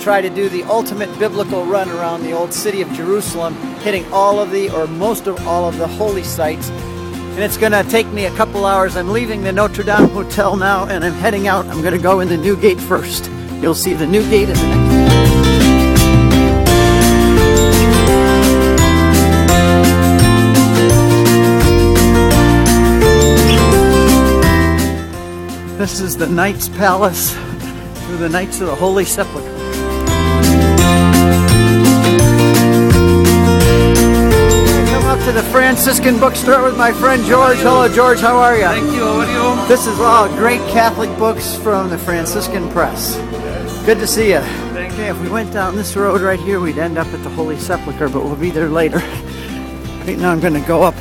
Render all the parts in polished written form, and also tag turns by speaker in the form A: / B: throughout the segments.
A: try to do the ultimate biblical run around the old city of Jerusalem, hitting all of the, or most of all of the holy sites. And it's going to take me a couple hours. I'm leaving the Notre Dame Hotel now, and I'm heading out. I'm going to go in the new gate first. You'll see the new gate in the next. This is the Knights Palace for the Knights of the Holy Sepulchre. Come up to the Franciscan bookstore with my friend George. Hello, George. How are you?
B: Thank you. How are you?
A: This is all great Catholic books from the Franciscan Press. Good to see you.
B: Thank you.
A: Okay, if we went down this road right here, we'd end up at the Holy Sepulchre, but we'll be there later. Right now I'm going to go up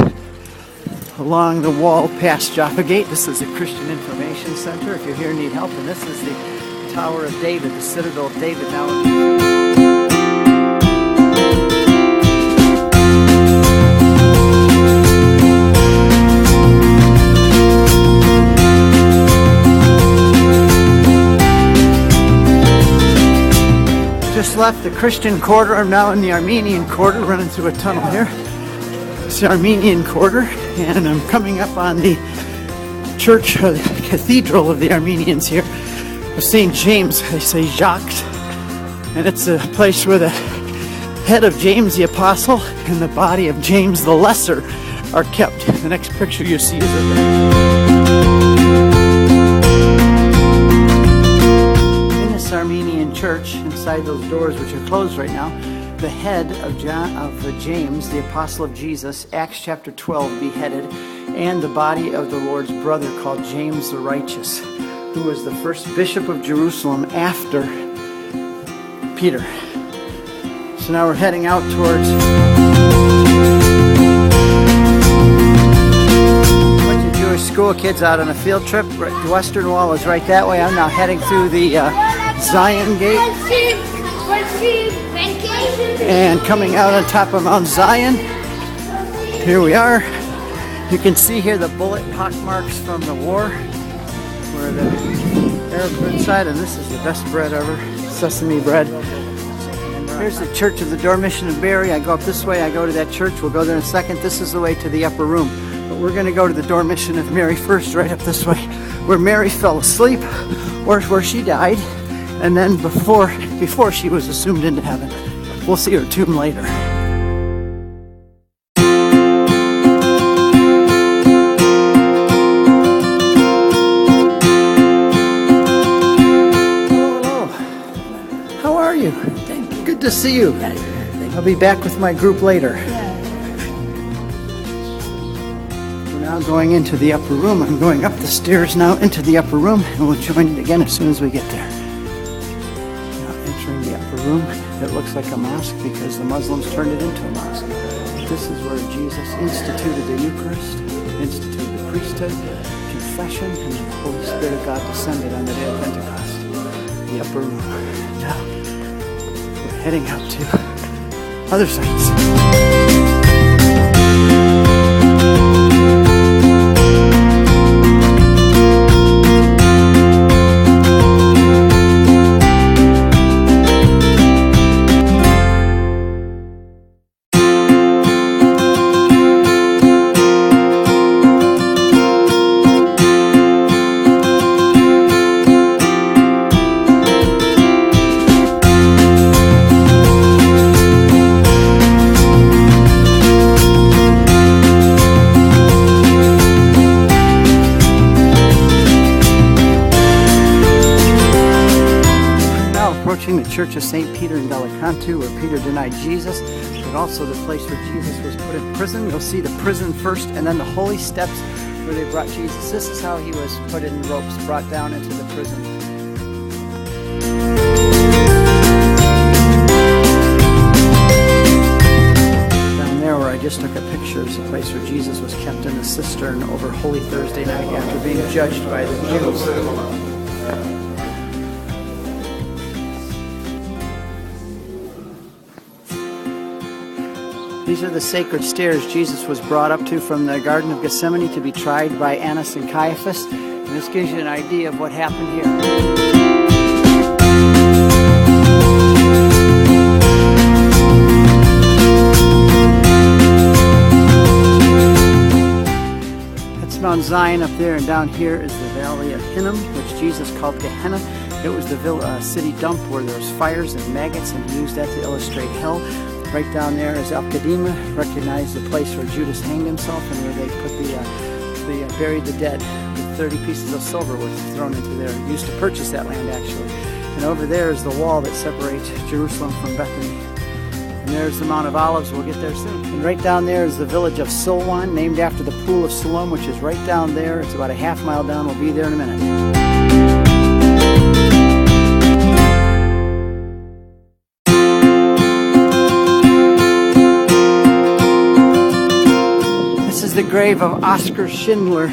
A: along the wall past Jaffa Gate. This is the Christian Information Center if you're here and need help. And this is the Tower of David, the Citadel of David. Now, just left the Christian quarter. I'm now in the Armenian quarter, running through a tunnel here. It's the Armenian quarter, and I'm coming up on the church, the cathedral of the Armenians here, of St. James. They say Jacques, and it's a place where the head of James the Apostle and the body of James the Lesser are kept. The next picture you see is of that. In this Armenian church, inside those doors which are closed right now, the head of James, the apostle of Jesus, Acts chapter 12, beheaded, and the body of the Lord's brother called James the Righteous, who was the first bishop of Jerusalem after Peter. So now we're heading out towards a bunch of Jewish school kids out on a field trip. The Western Wall is right that way. I'm now heading through the Zion Gate. And coming out on top of Mount Zion, here we are. You can see here the bullet pockmarks from the war where the Arabs were inside, and this is the best bread ever, sesame bread. Here's the Church of the Dormition of Mary. I go up this way, I go to that church. We'll go there in a second. This is the way to the upper room. But we're going to go to the Dormition of Mary first, right up this way, where Mary fell asleep, or where she died, and then before she was assumed into heaven. We'll see her tomb later. Hello. How are you?
C: Thank you.
A: Good to see you. I'll be back with my group later. We're now going into the upper room. I'm going up the stairs now into the upper room, and we'll join it again as soon as we get there. Now entering the upper room. It looks like a mosque because the Muslims turned it into a mosque. This is where Jesus instituted the Eucharist, instituted the priesthood, confession, and the Holy Spirit of God descended on the day of Pentecost. The upper room. Now, we're heading out to other sites. The Church of St. Peter in Delacantu, where Peter denied Jesus, but also the place where Jesus was put in prison. You'll see the prison first, and then the holy steps where they brought Jesus. This is how he was put in ropes, brought down into the prison. Down there where I just took a picture is the place where Jesus was kept in the cistern over Holy Thursday night after being judged by the Jews. These are the sacred stairs Jesus was brought up to from the Garden of Gethsemane to be tried by Annas and Caiaphas. And this gives you an idea of what happened here. Mount Zion up there, and down here is the Valley of Hinnom, which Jesus called Gehenna. It was the city dump where there was fires and maggots, and he used that to illustrate hell. Right down there is Al Qadima, recognized the place where Judas hanged himself and where they put buried the dead. With 30 pieces of silver were thrown into there. Used to purchase that land, actually. And over there is the wall that separates Jerusalem from Bethany. And there's the Mount of Olives. We'll get there soon. And right down there is the village of Silwan, named after the Pool of Siloam, which is right down there. It's about a half mile down. We'll be there in a minute. The grave of Oskar Schindler,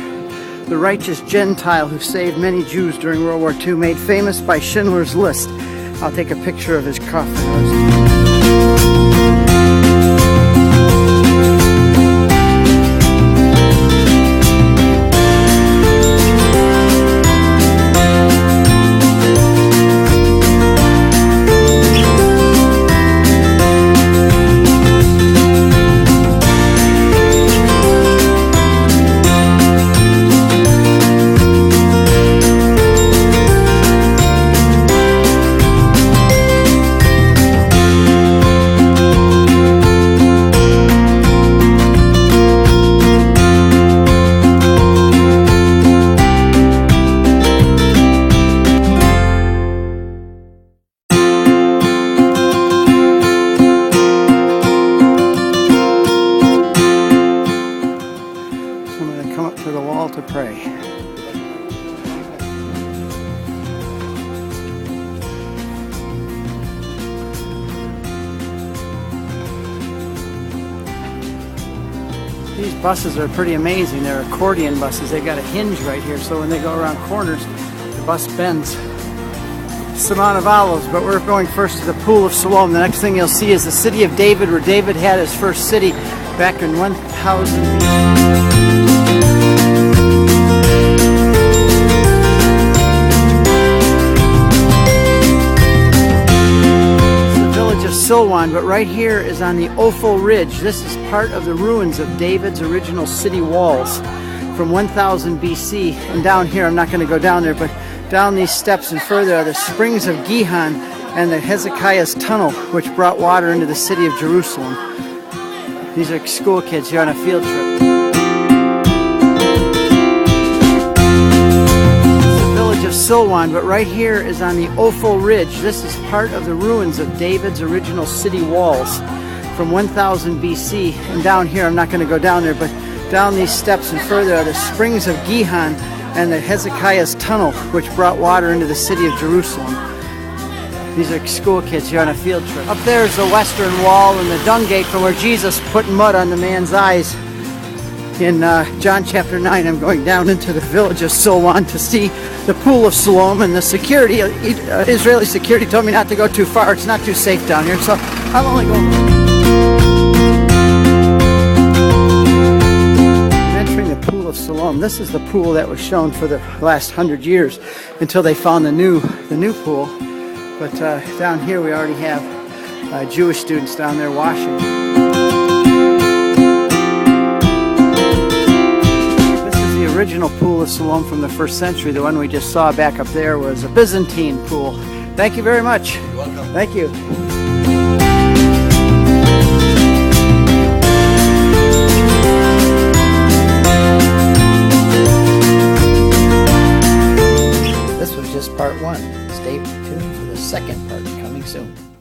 A: the righteous Gentile who saved many Jews during World War II, made famous by Schindler's List. I'll take a picture of his coffin. To pray. These buses are pretty amazing. They're accordion buses. They've got a hinge right here, so when they go around corners, the bus bends. It's the Mount of Olives, but we're going first to the Pool of Siloam. The next thing you'll see is the city of David, where David had his first city back in 1000 Silwan, but right here is on the Ophel Ridge. This is part of the ruins of David's original city walls from 1000 BC. And down here, I'm not going to go down there, but down these steps and further are the springs of Gihon and the Hezekiah's tunnel, which brought water into the city of Jerusalem. These are school kids here on a field trip. Silwan, but right here is on the Ophel Ridge. This is part of the ruins of David's original city walls from 1000 BC. And down here, I'm not going to go down there, but down these steps and further are the springs of Gihon and the Hezekiah's tunnel, which brought water into the city of Jerusalem. These are school kids here on a field trip. Up there is the Western Wall and the Dung Gate from where Jesus put mud on the man's eyes. In John chapter 9, I'm going down into the village of Silwan to see the Pool of Siloam, and the security, Israeli security told me not to go too far. It's not too safe down here, so I'm only going. I'm entering the Pool of Siloam. This is the pool that was shown for the last 100 years until they found the new pool. But down here we already have Jewish students down there washing. Original Pool of Siloam from the 1st century. The one we just saw back up there was a Byzantine pool. Thank you very much.
B: You're welcome.
A: Thank you. This was just part 1. Stay tuned for the second part coming soon.